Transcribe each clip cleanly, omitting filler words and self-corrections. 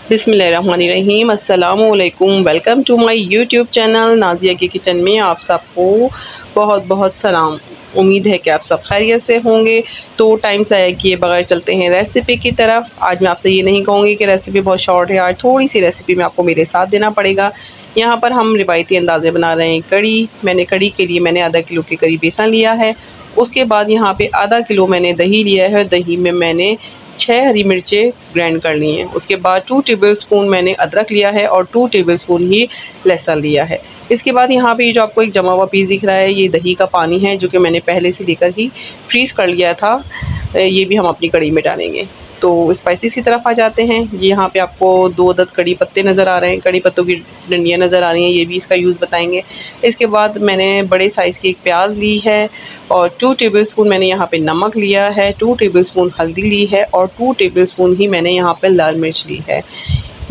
बिस्मिल्लाहिर्रहमानिर्रहीम, अस्सलामुअलैकुम। Welcome to my YouTube channel Nazia की किचन में आप सबको बहुत बहुत सलाम। उम्मीद है कि आप सब खैरियत से होंगे। तो टाइम ज़ाया किए बगैर चलते हैं रेसिपी की तरफ। आज मैं आपसे ये नहीं कहूँगी कि रेसिपी बहुत शॉर्ट है, आज थोड़ी सी रेसिपी में आपको मेरे साथ देना पड़ेगा। यहाँ पर हम रिवायती अंदाज़ में बना रहे हैं कड़ी। कड़ी के लिए मैंने आधा किलो के करीब बेसन लिया है। उसके बाद यहाँ पे आधा किलो मैंने दही लिया है। दही में मैंने 6 हरी मिर्चें ग्राइंड कर ली हैं। उसके बाद 2 टेबलस्पून मैंने अदरक लिया है और 2 टेबलस्पून ही लहसुन लिया है। इसके बाद यहाँ पे ये जो आपको एक जमा हुआ पीस दिख रहा है, ये दही का पानी है जो कि मैंने पहले से लेकर ही फ्रीज़ कर लिया था। ये भी हम अपनी कढ़ी में डालेंगे। तो स्पाइसेस की तरफ आ जाते हैं। ये यहाँ पे आपको 2 अदद कड़ी पत्ते नज़र आ रहे हैं, कड़ी पत्तों की डंडियाँ नज़र आ रही हैं, ये भी इसका यूज़ बताएँगे। इसके बाद मैंने बड़े साइज़ की एक प्याज ली है और 2 टेबलस्पून मैंने यहाँ पे नमक लिया है, 2 टेबलस्पून हल्दी ली है और 2 टेबलस्पून ही मैंने यहाँ पे लाल मिर्च ली है।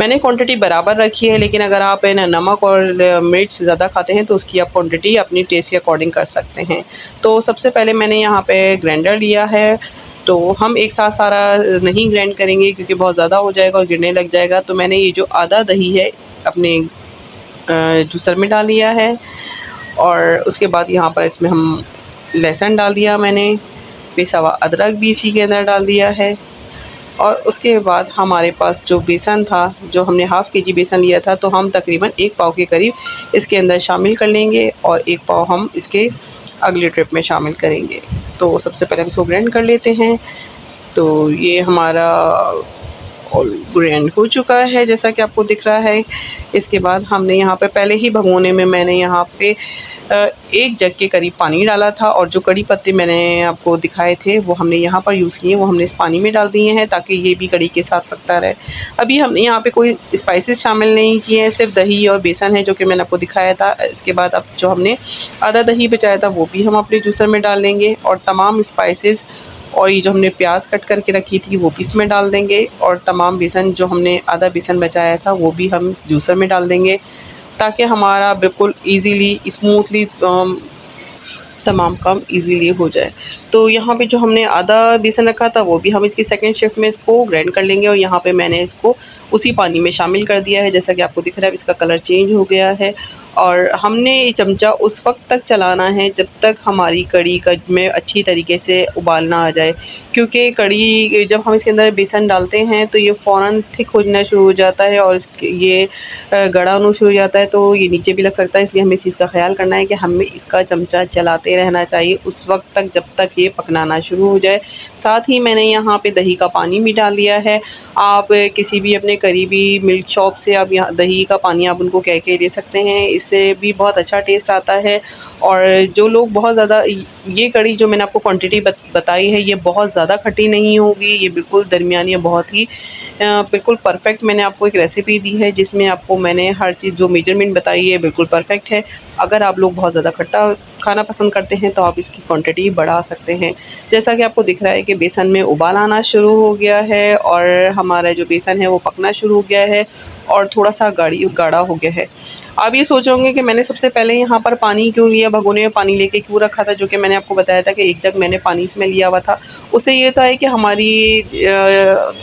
मैंने क्वांटिटी बराबर रखी है, लेकिन अगर आप है ना नमक और मिर्च ज़्यादा खाते हैं तो उसकी आप क्वांटिटी अपनी टेस्ट के अकॉर्डिंग कर सकते हैं। तो सबसे पहले मैंने यहाँ पे ग्राइंडर लिया है। तो हम एक साथ सारा नहीं ग्राइंड करेंगे क्योंकि बहुत ज़्यादा हो जाएगा और गिरने लग जाएगा। तो मैंने ये जो आधा दही है अपने जूसर में डाल लिया है और उसके बाद यहाँ पर इसमें हम लहसुन डाल दिया, मैंने पिसा हुआ अदरक भी इसी के अंदर डाल दिया है। और उसके बाद हमारे पास जो बेसन था, जो हमने हाफ़ केजी बेसन लिया था, तो हम तकरीबन 1 पाव के करीब इसके अंदर शामिल कर लेंगे और 1 पाव हम इसके अगले ट्रिप में शामिल करेंगे। तो सबसे पहले हम इसको ग्राइंड कर लेते हैं। तो ये हमारा और ग्राइंड हो चुका है जैसा कि आपको दिख रहा है। इसके बाद हमने यहाँ पे पहले ही भगोने में मैंने यहाँ पे 1 जग के करीब पानी डाला था और जो कड़ी पत्ते मैंने आपको दिखाए थे वो हमने यहाँ पर यूज़ किए, वो हमने इस पानी में डाल दिए हैं ताकि ये भी कड़ी के साथ पकता रहे। अभी हमने यहाँ पे कोई स्पाइसेस शामिल नहीं किए हैं, सिर्फ दही और बेसन है जो कि मैंने आपको दिखाया था। इसके बाद अब जो हमने आधा दही बचाया था वो भी हम अपने जूसर में डाल लेंगे और तमाम स्पाइसेस और ये जो हमने प्याज कट करके रखी थी वो भी इसमें डाल देंगे और तमाम बेसन जो हमने आधा बेसन बचाया था वो भी हम इस जूसर में डाल देंगे ताकि हमारा बिल्कुल ईज़िली स्मूथली तमाम काम इजीली हो जाए। तो यहाँ पे जो हमने आधा बेसन रखा था वो भी हम इसकी सेकंड शिफ्ट में इसको ग्राइंड कर लेंगे और यहाँ पे मैंने इसको उसी पानी में शामिल कर दिया है। जैसा कि आपको दिख रहा है इसका कलर चेंज हो गया है और हमने ये चमचा उस वक्त तक चलाना है जब तक हमारी कड़ी का में अच्छी तरीके से उबाल ना आ जाए, क्योंकि कड़ी जब हम इसके अंदर बेसन डालते हैं तो ये फ़ौरन थिक होना शुरू हो जाता है और ये गड़ा होना शुरू हो जाता है, तो ये नीचे भी लग सकता है। इसलिए हमें इस चीज़ का ख्याल करना है कि हमें इसका चमचा चलाते रहना चाहिए उस वक्त तक जब तक ये पकना शुरू हो जाए। साथ ही मैंने यहाँ पे दही का पानी भी डाल दिया है। आप किसी भी अपने करीबी मिल्क शॉप से आप यहाँ दही का पानी आप उनको कह के ले सकते हैं, इससे भी बहुत अच्छा टेस्ट आता है। और जो लोग बहुत ज़्यादा ये कड़ी जो मैंने आपको क्वांटिटी बताई है ये बहुत ज़्यादा खट्टी नहीं होगी, ये बिल्कुल दरमियानी, बहुत ही बिल्कुल परफेक्ट मैंने आपको एक रेसिपी दी है जिसमें आपको मैंने हर चीज़ जो मेजरमेंट बताई है बिल्कुल परफेक्ट है। अगर आप लोग बहुत ज़्यादा खट्टा खाना पसंद करते हैं तो आप इसकी क्वांटिटी बढ़ा सकते हैं। जैसा कि आपको दिख रहा है कि बेसन में उबाल आना शुरू हो गया है और हमारा जो बेसन है वो पकना शुरू हो गया है और थोड़ा-सा गाढ़ा हो गया है। आप ये सोच होंगे कि मैंने सबसे पहले यहाँ पर पानी क्यों लिया, भगोने में पानी लेके क्यों रखा था, जो कि मैंने आपको बताया था कि 1 जग मैंने पानी इसमें लिया हुआ था। उससे ये था कि हमारी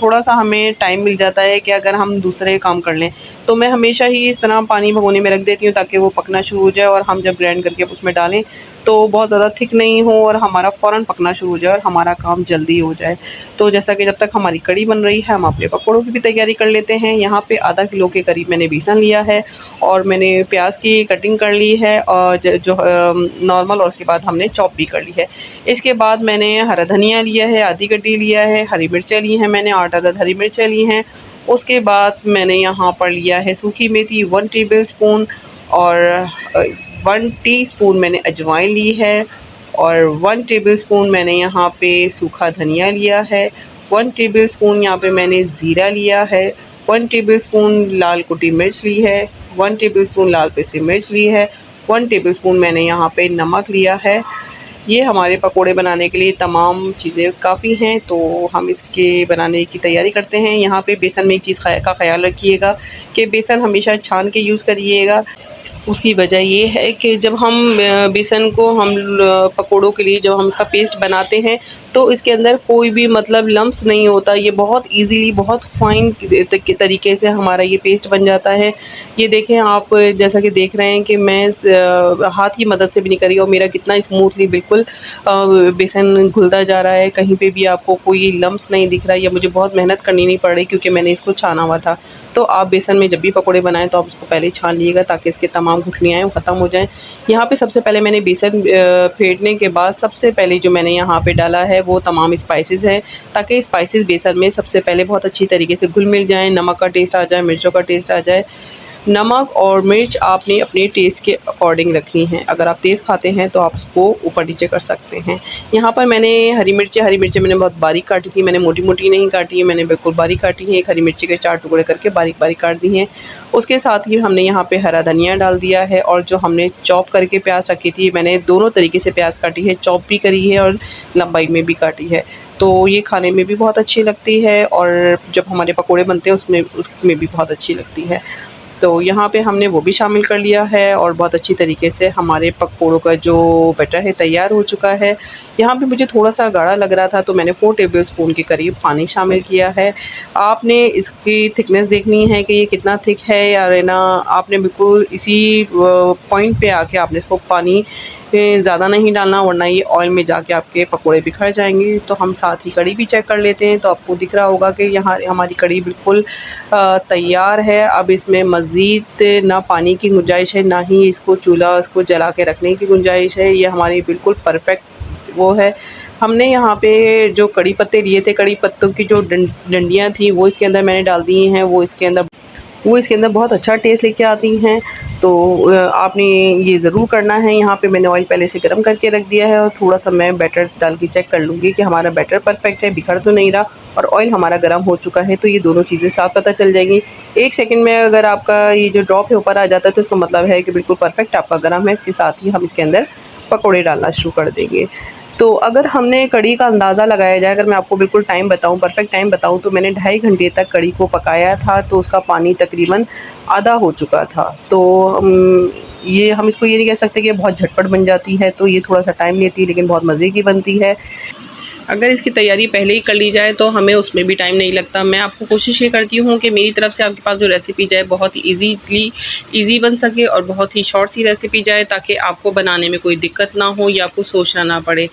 थोड़ा-सा हमें टाइम मिल जाता है कि अगर हम दूसरे काम कर लें, तो मैं हमेशा ही इस तरह पानी भगोने में रख देती हूँ ताकि वो पकना शुरू हो जाए और हम जब ग्राइंड करके उसमें डालें तो बहुत ज़्यादा थिक नहीं हो और हमारा फ़ौरन पकना शुरू हो जाए और हमारा काम जल्दी हो जाए। तो जैसा कि जब तक हमारी कड़ी बन रही है हम अपने पकौड़ों की भी तैयारी कर लेते हैं। यहाँ पे आधा किलो के करीब मैंने बेसन लिया है और मैंने प्याज की कटिंग कर ली है और जो नॉर्मल, और उसके बाद हमने चॉप भी कर ली है। इसके बाद मैंने हरा धनिया लिया है, आधी कटी लिया है, हरी मिर्चें ली हैं मैंने 8 अदद हरी मिर्चें ली हैं। उसके बाद मैंने यहाँ पर लिया है सूखी मेथी 1 टेबलस्पून और 1 टीस्पून मैंने अजवाइन ली है और 1 टेबलस्पून मैंने यहाँ पे सूखा धनिया लिया है, 1 टेबलस्पून यहाँ पे मैंने ज़ीरा लिया है, 1 टेबलस्पून लाल कुटी मिर्च ली है, 1 टेबलस्पून लाल पिसी मिर्च ली है, 1 टेबलस्पून मैंने यहाँ पे नमक लिया है। ये हमारे पकोड़े बनाने के लिए तमाम चीज़ें काफ़ी हैं, तो हम इसके बनाने की तैयारी करते हैं। यहाँ पे बेसन में एक चीज़ का ख़याल रखिएगा कि बेसन हमेशा छान के यूज़ करिएगा, उसकी वजह ये है कि जब हम बेसन को हम पकोड़ों के लिए जब हम इसका पेस्ट बनाते हैं तो इसके अंदर कोई भी मतलब लम्स नहीं होता। ये बहुत इजीली बहुत फाइन के तरीके से हमारा ये पेस्ट बन जाता है। ये देखें आप, जैसा कि देख रहे हैं कि मैं हाथ की मदद से भी नहीं कर रही और मेरा कितना स्मूथली बिल्कुल बेसन घुलता जा रहा है। कहीं पे भी आपको कोई लम्स नहीं दिख रहा है या मुझे बहुत मेहनत करनी नहीं पड़ रही क्योंकि मैंने इसको छाना हुआ था। तो आप बेसन में जब भी पकोड़े बनाएं तो आप उसको पहले ही छान लीजिएगा ताकि इसके तमाम गुठलियाँ वो ख़त्म हो जाएं। यहाँ पे सबसे पहले मैंने बेसन फेंटने के बाद सबसे पहले जो मैंने यहाँ पे डाला है वो तमाम स्पाइसेस हैं, ताकि स्पाइसेस बेसन में सबसे पहले बहुत अच्छी तरीके से घुल मिल जाएँ, नमक का टेस्ट आ जाए, मिर्चों का टेस्ट आ जाए। नमक और मिर्च आपने अपने टेस्ट के अकॉर्डिंग रखनी है। अगर आप तेज़ खाते हैं तो आप उसको ऊपर नीचे कर सकते हैं। यहाँ पर मैंने हरी मिर्चें मैंने बहुत बारीक काटी थी, मैंने मोटी-मोटी नहीं काटी है, मैंने बिल्कुल बारीक काटी है। एक हरी मिर्ची के 4 टुकड़े करके बारीक-बारीक काट दी हैं। उसके साथ ही हमने यहाँ पे हरा धनिया डाल दिया है और जो हमने चॉप करके प्याज़ रखी थी, मैंने दोनों तरीके से प्याज़ काटी है, चॉप भी करी है और लंबाई में भी काटी है। तो ये खाने में भी बहुत अच्छी लगती है और जब हमारे पकोड़े बनते हैं उसमें भी बहुत अच्छी लगती है। तो यहाँ पे हमने वो भी शामिल कर लिया है और बहुत अच्छी तरीके से हमारे पकोड़ों का जो बैटर है तैयार हो चुका है। यहाँ पे मुझे थोड़ा-सा गाढ़ा लग रहा था तो मैंने 4 टेबलस्पून के करीब पानी शामिल किया है। आपने इसकी थिकनेस देखनी है कि ये कितना थिक है या ना, आपने बिल्कुल इसी पॉइंट पे आके आपने इसको पानी ज़्यादा नहीं डालना वरना ये ऑयल में जाके आपके पकोड़े बिखर जाएँगे। तो हम साथ ही कढ़ी भी चेक कर लेते हैं तो आपको दिख रहा होगा कि यहाँ हमारी कढ़ी बिल्कुल तैयार है। अब इसमें मज़ीद ना पानी की गुंजाइश है, ना ही इसको जला के रखने की गुंजाइश है। ये हमारी बिल्कुल परफ़ेक्ट वो है। हमने यहाँ पे जो कड़ी पत्ते लिए थे, कड़ी पत्तों की जो डंडियाँ थी वो इसके अंदर मैंने डाल दी हैं। वो इसके अंदर बहुत अच्छा टेस्ट लेके आती हैं। तो आपने ये ज़रूर करना है। यहाँ पे मैंने ऑयल पहले से गर्म करके रख दिया है और थोड़ा-सा मैं बैटर डाल के चेक कर लूँगी कि हमारा बैटर परफ़ेक्ट है, बिखर तो नहीं रहा और ऑयल हमारा गर्म हो चुका है। तो ये दोनों चीज़ें साफ़ पता चल जाएँगी। 1 सेकंड में अगर आपका ये जो ड्रॉप है ऊपर आ जाता है तो इसका मतलब है कि बिल्कुल परफ़ेक्ट आपका गर्म है। इसके साथ ही हम इसके अंदर पकोड़े डालना शुरू कर देंगे। तो अगर हमने कढ़ी का अंदाज़ा लगाया जाए, अगर मैं आपको बिल्कुल टाइम बताऊँ, परफ़ेक्ट टाइम बताऊँ तो मैंने 2.5 घंटे तक कढ़ी को पकाया था तो उसका पानी तकरीबन आधा हो चुका था। तो ये हम इसको ये नहीं कह सकते कि बहुत झटपट बन जाती है, तो ये थोड़ा-सा टाइम लेती है लेकिन बहुत मज़े की बनती है। अगर इसकी तैयारी पहले ही कर ली जाए तो हमें उसमें भी टाइम नहीं लगता। मैं आपको कोशिश ये करती हूँ कि मेरी तरफ से आपके पास जो रेसिपी जाए बहुत ही ईज़ी बन सके और बहुत ही शॉर्ट सी रेसिपी जाए ताकि आपको बनाने में कोई दिक्कत ना हो या आपको सोचना ना पड़े।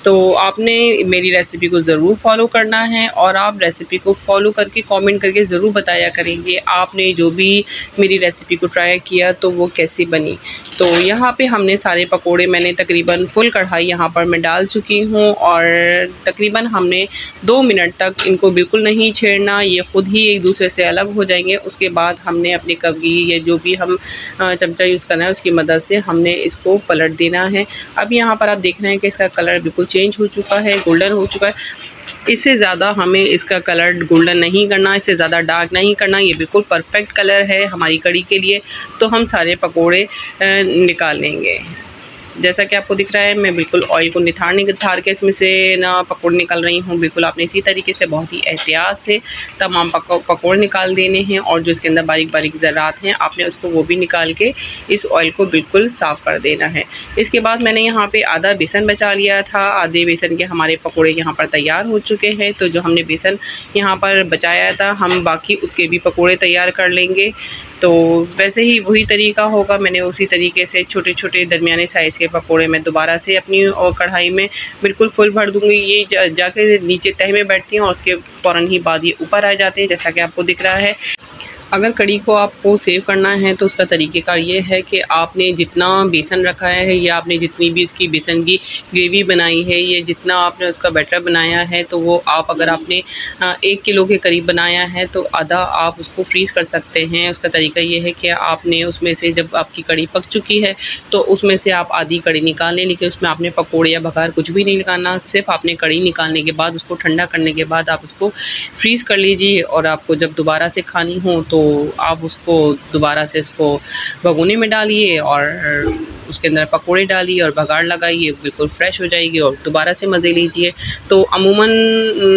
तो आपने मेरी रेसिपी को ज़रूर फ़ॉलो करना है और आप रेसिपी को फ़ॉलो करके कमेंट करके ज़रूर बताया करेंगे आपने जो भी मेरी रेसिपी को ट्राई किया तो वो कैसी बनी। तो यहाँ पे हमने सारे पकोड़े मैंने तकरीबन फुल कढ़ाई यहाँ पर मैं डाल चुकी हूँ और तकरीबन हमने 2 मिनट तक इनको बिल्कुल नहीं छेड़ना, ये ख़ुद ही एक दूसरे से अलग हो जाएंगे। उसके बाद हमने अपने कवगी या जो भी हम चमचा यूज़ करना है उसकी मदद से हमने इसको पलट देना है। अब यहाँ पर आप देख रहे हैं कि इसका कलर बिल्कुल चेंज हो चुका है, गोल्डन हो चुका है। इससे ज़्यादा हमें इसका कलर गोल्डन नहीं करना, इससे ज़्यादा डार्क नहीं करना, ये बिल्कुल परफ़ेक्ट कलर है हमारी कढ़ी के लिए। तो हम सारे पकोड़े निकाल लेंगे। जैसा कि आपको दिख रहा है मैं बिल्कुल ऑयल को निथार के इसमें से ना पकोड़े निकाल रही हूँ। बिल्कुल आपने इसी तरीके से बहुत ही एहतियात से तमाम पकोड़े निकाल देने हैं और जो इसके अंदर बारीक-बारीक ज़रात हैं आपने उसको वो भी निकाल के इस ऑयल को बिल्कुल साफ़ कर देना है। इसके बाद मैंने यहाँ पे आधा बेसन बचा लिया था, आधे बेसन के हमारे पकोड़े यहाँ पर तैयार हो चुके हैं। तो जो हमने बेसन यहाँ पर बचाया था हम बाकी उसके भी पकोड़े तैयार कर लेंगे। तो वैसे ही वही तरीका होगा, मैंने उसी तरीके से छोटे-छोटे दरमियाने साइज़ के पकोड़े मैं दोबारा से अपनी कढ़ाई में बिल्कुल फुल भर दूँगी। ये जाके नीचे तह में बैठती हैं और उसके फ़ौरन ही बाद ये ऊपर आ जाते हैं जैसा कि आपको दिख रहा है। अगर कढ़ी को आपको सेव करना है तो उसका तरीक़ेकार ये है कि आपने जितना बेसन रखा है या आपने जितनी भी उसकी बेसन की ग्रेवी बनाई है या जितना आपने उसका बैटर बनाया है तो वो आप अगर आपने 1 किलो के करीब बनाया है तो आधा आप उसको फ्रीज़ कर सकते हैं। उसका तरीका ये है कि आपने उसमें से जब आपकी कढ़ी पक चुकी है तो उसमें से आप आधी कढ़ी निकाल लें, लेकिन उसमें आपने पकोड़े या बघार कुछ भी नहीं निकालना। सिर्फ़ आपने कढ़ी निकालने के बाद उसको ठंडा करने के बाद आप उसको फ्रीज़ कर लीजिए और आपको जब दोबारा से खानी हो तो आप उसको दोबारा से इसको भगोने में डालिए और उसके अंदर पकोड़े डालिए और बघाड़ लगाइए, बिल्कुल फ्रेश हो जाएगी और दोबारा से मज़े लीजिए। तो अमूमन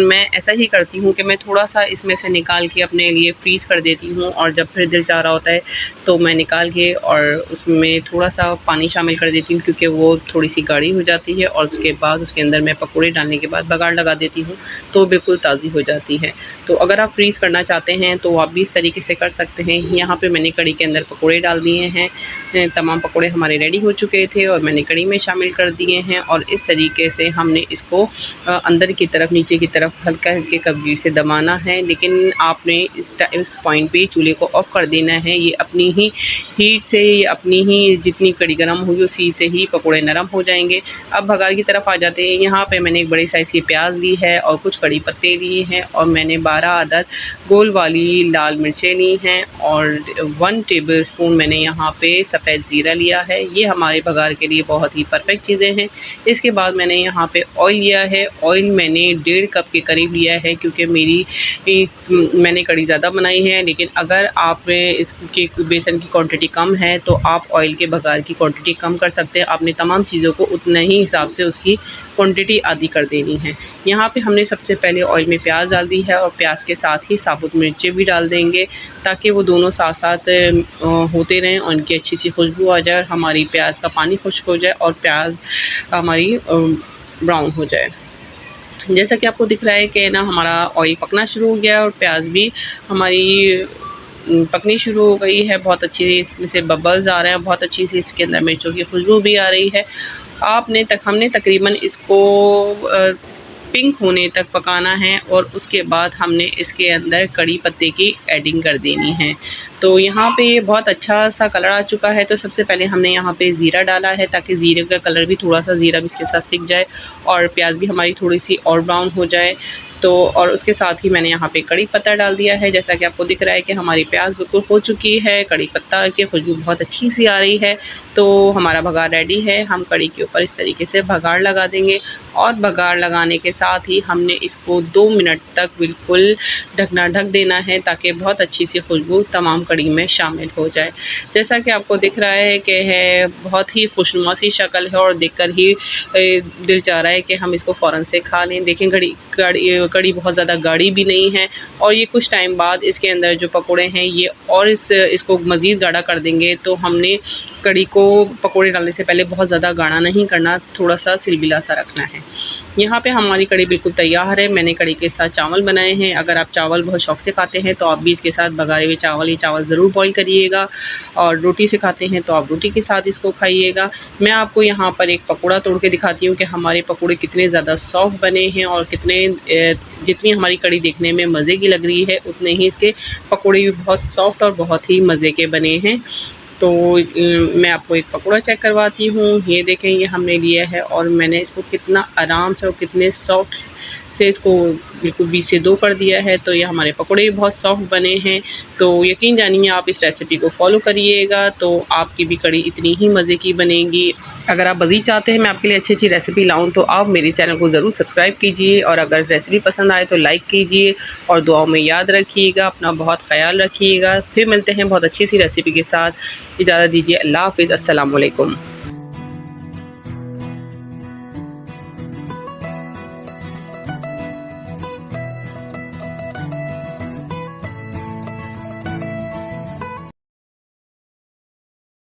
मैं ऐसा ही करती हूँ कि मैं थोड़ा-सा इसमें से निकाल के अपने लिए फ्रीज़ कर देती हूँ और जब फिर दिल चाह रहा होता है तो मैं निकाल के और उसमें थोड़ा-सा पानी शामिल कर देती हूँ, क्योंकि वो थोड़ी-सी गाढ़ी हो जाती है और उसके बाद उसके अंदर मैं पकोड़े डालने के बाद बघाड़ लगा देती हूँ, तो बिल्कुल ताज़ी हो जाती है। तो अगर आप फ्रीज़ करना चाहते हैं तो आप भी इस तरीके से कर सकते हैं। यहाँ पे मैंने कढ़ी के अंदर पकोड़े डाल दिए हैं। तमाम पकोड़े हमारे रेडी हो चुके थे और मैंने कढ़ी में शामिल कर दिए हैं और इस तरीके से हमने इसको अंदर की तरफ, नीचे की तरफ हल्के कवगीर से दबाना है। लेकिन आपने इस पॉइंट पे चूल्हे को ऑफ़ कर देना है। ये अपनी ही हीट से, ये अपनी ही जितनी कढ़ी गर्म होगी उसी से ही पकोड़े नरम हो जाएंगे। अब बघार की तरफ आ जाते हैं। यहाँ पे मैंने एक बड़े साइज़ की प्याज ली है और कुछ कड़ी पत्ते लिए हैं और मैंने 12 अदद गोल वाली लाल मिर्चें ली हैं और 1 टेबलस्पून मैंने यहाँ पे सफ़ेद ज़ीरा लिया है। ये हमारे बघार के लिए बहुत ही परफेक्ट चीज़ें हैं। इसके बाद मैंने यहाँ पे ऑयल लिया है। ऑयल मैंने 1.5 कप के करीब लिया है, क्योंकि मैंने कड़ी ज़्यादा बनाई है। लेकिन अगर आप इसकी बेसन की क्वांटिटी कम है तो आप ऑयल के बघार की क्वांटिटी कम कर सकते हैं। आपने तमाम चीज़ों को उतने ही हिसाब से उसकी क्वांटिटी आधी कर देनी है। यहाँ पे हमने सबसे पहले ऑयल में प्याज डाल दी है और प्याज के साथ ही साबुत मिर्चें भी डाल देंगे, ताकि वो दोनों साथ साथ होते रहें और उनकी अच्छी सी खुशबू आ जाए, हमारी प्याज का पानी खुश्क हो जाए और प्याज हमारी ब्राउन हो जाए। जैसा कि आपको दिख रहा है कि ना हमारा ऑयल पकना शुरू हो गया और प्याज भी हमारी पकनी शुरू हो गई है। बहुत अच्छी इसमें से बबल्स आ रहे हैं, बहुत अच्छी सी इसके अंदर मिर्चों की खुशबू भी आ रही है। हमने तकरीबन इसको पिंक होने तक पकाना है और उसके बाद हमने इसके अंदर कड़ी पत्ते की एडिंग कर देनी है। तो यहाँ पे ये बहुत अच्छा सा कलर आ चुका है। तो सबसे पहले हमने यहाँ पे ज़ीरा डाला है, ताकि ज़ीरे का कलर भी थोड़ा-सा, ज़ीरा भी इसके साथ सिक जाए और प्याज भी हमारी थोड़ी-सी और ब्राउन हो जाए। तो और उसके साथ ही मैंने यहाँ पे कड़ी पत्ता डाल दिया है। जैसा कि आपको दिख रहा है कि हमारी प्याज बिल्कुल हो चुकी है, कड़ी पत्ता की खुशबू बहुत अच्छी सी आ रही है। तो हमारा बघार रेडी है। हम कड़ी के ऊपर इस तरीके से बघार लगा देंगे और बघार लगाने के साथ ही हमने इसको 2 मिनट तक बिल्कुल ढक देना है, ताकि बहुत अच्छी सी खुशबू तमाम कड़ी में शामिल हो जाए। जैसा कि आपको दिख रहा है कि बहुत ही खुशनुमा सी शक्ल है और देखकर ही दिल चाह रहा है कि हम इसको फ़ौरन से खा लें। देखें कड़ी बहुत ज़्यादा गाढ़ी भी नहीं है और ये कुछ टाइम बाद इसके अंदर जो पकोड़े हैं ये और इसको मज़ीद गाढ़ा कर देंगे। तो हमने कड़ी को पकोड़े डालने से पहले बहुत ज़्यादा गाढ़ा नहीं करना, थोड़ा सा सिलबिला सा रखना है। यहाँ पे हमारी कड़ी बिल्कुल तैयार है। मैंने कड़ी के साथ चावल बनाए हैं। अगर आप चावल बहुत शौक़ से खाते हैं तो आप भी इसके साथ बघारे हुए ये चावल ज़रूर बॉईल करिएगा, और रोटी से खाते हैं तो आप रोटी के साथ इसको खाइएगा। मैं आपको यहाँ पर एक पकौड़ा तोड़ के दिखाती हूँ कि हमारे पकौड़े कितने ज़्यादा सॉफ्ट बने हैं और जितनी हमारी कड़ी देखने में मज़े की लग रही है, उतने ही इसके पकौड़े भी बहुत सॉफ्ट और बहुत ही मज़े के बने हैं। तो मैं आपको एक पकौड़ा चेक करवाती हूँ। ये देखें, ये हमने लिया है और मैंने इसको कितना आराम से और कितने सॉफ्ट से इसको बिल्कुल 20 से 2 कर दिया है। तो ये हमारे पकौड़े भी बहुत सॉफ्ट बने हैं। तो यकीन जानिए, आप इस रेसिपी को फॉलो करिएगा तो आपकी भी कड़ी इतनी ही मज़े की बनेगी। अगर आप मज़ीद चाहते हैं मैं आपके लिए अच्छी रेसिपी लाऊं तो आप मेरे चैनल को ज़रूर सब्सक्राइब कीजिए, और अगर रेसिपी पसंद आए तो लाइक कीजिए और दुआओं में याद रखिएगा। अपना बहुत ख्याल रखिएगा। फिर मिलते हैं बहुत अच्छी सी रेसिपी के साथ। इजाज़त दीजिए। अल्लाह हाफ़िज़। अस्सलाम वालेकुम।